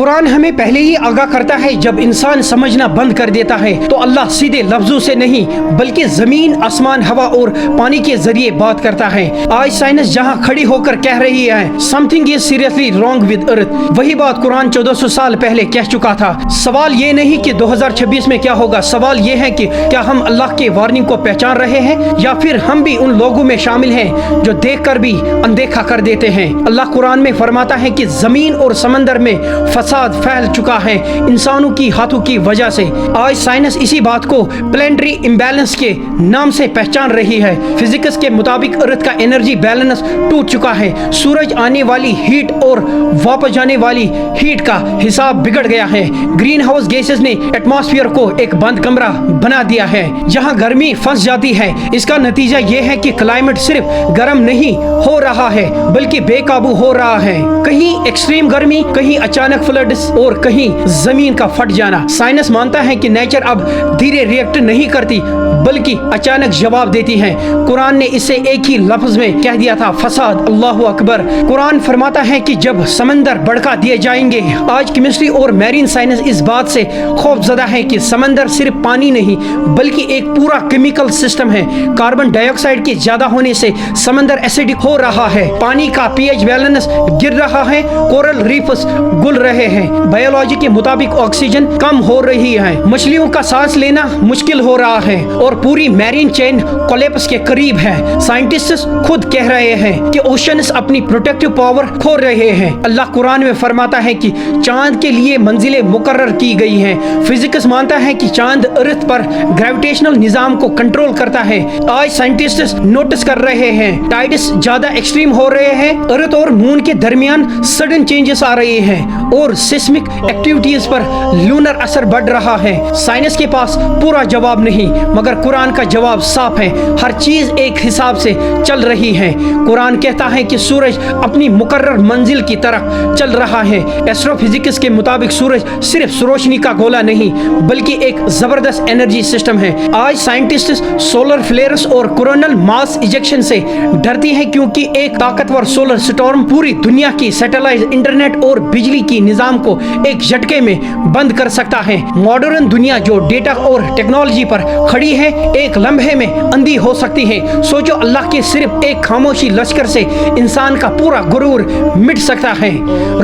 قرآن ہمیں پہلے ہی آگاہ کرتا ہے جب انسان سمجھنا بند کر دیتا ہے تو اللہ سیدھے لفظوں سے نہیں بلکہ زمین، آسمان، ہوا اور پانی کے ذریعے بات کرتا ہے۔ آج سائنس جہاں کھڑی ہو کر کہہ رہی ہے something is seriously wrong with earth، وہی بات قرآن 1400 سال پہلے کہہ چکا تھا۔ سوال یہ نہیں کہ 2026 میں کیا ہوگا، سوال یہ ہے کہ کیا ہم اللہ کے وارننگ کو پہچان رہے ہیں یا پھر ہم بھی ان لوگوں میں شامل ہیں جو دیکھ کر بھی اندیکھا کر دیتے ہیں۔ اللہ قرآن میں فرماتا ہے کہ زمین اور سمندر میں فساد پھیل چکا ہے انسانوں کی ہاتھوں کی وجہ سے۔ آج سائنس اسی بات کو پلانٹری امبیلنس کے نام سے پہچان رہی ہے۔ فزکس کے مطابق ارتھ کا انرجی بیلنس ٹوٹ چکا ہے، سورج آنے والی ہیٹ اور واپس جانے والی ہیٹ کا حساب بگڑ گیا ہے۔ گرین ہاؤس گیسز نے ایٹماسفیئر کو ایک بند کمرہ بنا دیا ہے جہاں گرمی پھنس جاتی ہے۔ اس کا نتیجہ یہ ہے کہ کلائمیٹ صرف گرم نہیں ہو رہا ہے بلکہ بے قابو ہو رہا ہے، کہیں ایکسٹریم گرمی، کہیں اچانک فلڈز اور کہیں زمین کا پھٹ جانا۔ سائنس مانتا ہے کہ نیچر اب دھیرے ریئیکٹ نہیں کرتی بلکہ اچانک جواب دیتی ہے۔ قرآن نے اسے ایک ہی لفظ میں کہہ دیا تھا، فساد۔ اللہ اکبر۔ قرآن فرماتا ہے کہ جب سمندر بڑھا دیے جائیں گے۔ آج کیمسٹری اور میرین سائنس اس بات سے خوف زدہ ہے کہ سمندر صرف پانی نہیں بلکہ ایک پورا کیمیکل سسٹم ہے۔ کاربن ڈائی آکسائڈ کے زیادہ ہونے سے سمندر ایسیڈک ہو رہا ہے، پانی کا پی ایچ بیلنس گر رہا ہے، کورل ریفز گل رہے ہیں، بایولوجی کے مطابق آکسیجن کم ہو رہی ہے، مچھلیوں کا سانس لینا مشکل ہو رہا ہے اور پوری میرین چین کولیپس کے قریب ہے۔ سائنٹسٹ خود کہہ رہے ہیں کہ اوشنز اپنی پروٹیکٹیو پاور کھو رہے ہیں۔ اللہ قرآن میں فرماتا ہے کہ چاند کے لیے منزلیں مقرر کی گئی ہیں۔ فزکس مانتا ہے کہ چاند ارتھ پر گریویٹیشنل نظام کو کنٹرول کرتا ہے۔ آج سائنٹسٹ نوٹس کر رہے ہیں ٹائڈس زیادہ ایکسٹریم ہو رہے ہیں، ارتھ اور مون کے درمیان سڈن چینجز آ رہے ہیں اور سسمک ایکٹیویٹیز پر لونر اثر بڑھ رہا ہے۔ سائنس کے پاس پورا جواب نہیں مگر قرآن کا جواب صاف ہے، ہر چیز ایک حساب سے چل رہی ہے۔ قرآن کہتا ہے کہ سورج اپنی مقرر منزل کی طرف چل رہا ہے۔ ایسٹرو فزکس کے مطابق سورج صرف روشنی کا گولا نہیں بلکہ ایک زبردست انرجی سسٹم ہے۔ آج سائنٹسٹ سولر فلیئرز اور کورونل ماس ایجیکشن سے ڈرتی ہیں کیونکہ ایک طاقتور سولر سٹارم پوری دنیا کی سیٹلائٹ، انٹرنیٹ اور بجلی کی نظام کو ایک جھٹکے میں بند کر سکتا ہے۔ ماڈرن دنیا جو ڈیٹا اور ٹیکنالوجی پر کھڑی ہے ایک لمحے میں اندھی ہو سکتی ہے۔ سوچو اللہ کے صرف ایک خاموشی لشکر سے انسان کا پورا غرور مٹ سکتا ہے۔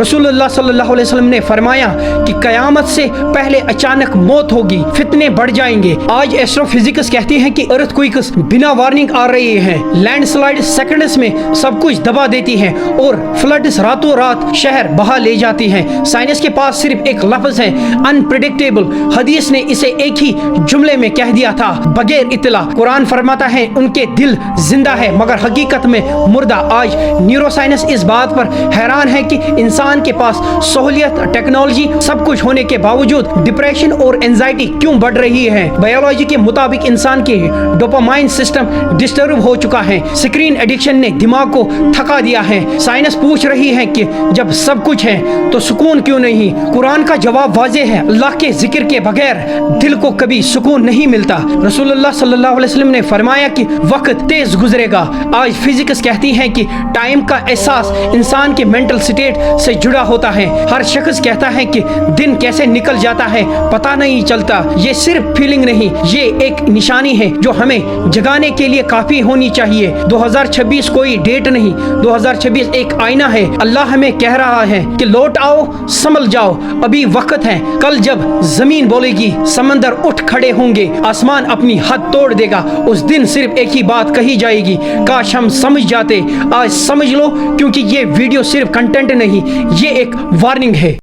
رسول اللہ صلی اللہ علیہ وسلم نے فرمایا کہ قیامت سے پہلے اچانک موت ہوگی، فتنے بڑھ جائیں گے۔ آج ایسٹرو فزکس کہتی ہے کہ ارتھ کوئکس بنا وارننگ آ رہی ہیں، لینڈ سلائڈ سیکنڈز میں سب کچھ دبا دیتی ہیں اور فلڈز راتوں رات شہر بہا لے جاتی ہیں۔ سائنس کے پاس صرف ایک لفظ ہے، انپریڈکٹیبل۔ حدیث نے اسے ایک ہی جملے میں کہہ دیا تھا، بغیر اطلاع۔ قرآن فرماتا ہے ان کے دل زندہ ہے مگر حقیقت میں مردہ۔ آج نیورو سائنس اس بات پر حیران ہے کہ انسان کے پاس سہولیت، ٹیکنالوجی، سب کچھ ہونے کے باوجود ڈپریشن اور اینزائٹی کیوں بڑھ رہی ہے۔ بایولوجی کے مطابق انسان کے ڈوپامائن سسٹم ڈسٹرب ہو چکا ہے، اسکرین ایڈکشن نے دماغ کو تھکا دیا ہے۔ سائنس پوچھ رہی ہے کہ جب سب کچھ ہے تو سکون کیوں نہیں؟ قرآن کا جواب واضح ہے، اللہ کے ذکر کے بغیر دل کو کبھی سکون نہیں ملتا۔ رسول اللہ صلی اللہ علیہ وسلم نے فرمایا کہ وقت تیز گزرے گا۔ آج فزکس کہتی ہے کہ ٹائم کا احساس انسان کے مینٹل سٹیٹ سے جڑا ہوتا ہے۔ ہر شخص کہتا ہے کہ دن کیسے نکل جاتا ہے پتہ نہیں چلتا۔ یہ صرف فیلنگ نہیں، یہ ایک نشانی ہے جو ہمیں جگانے کے لیے کافی ہونی چاہیے۔ 2026 کوئی ڈیٹ نہیں، 2026 ایک آئینہ ہے۔ اللہ ہمیں کہہ رہا ہے کہ لوٹ آؤ، سنبھل جاؤ، ابھی وقت ہے۔ کل جب زمین بولے گی، سمندر اٹھ کھڑے ہوں گے، آسمان اپنی حد توڑ دے گا، اس دن صرف ایک ہی بات کہی جائے گی، کاش ہم سمجھ جاتے۔ آج سمجھ لو کیونکہ یہ ویڈیو صرف کنٹینٹ نہیں، یہ ایک وارننگ ہے۔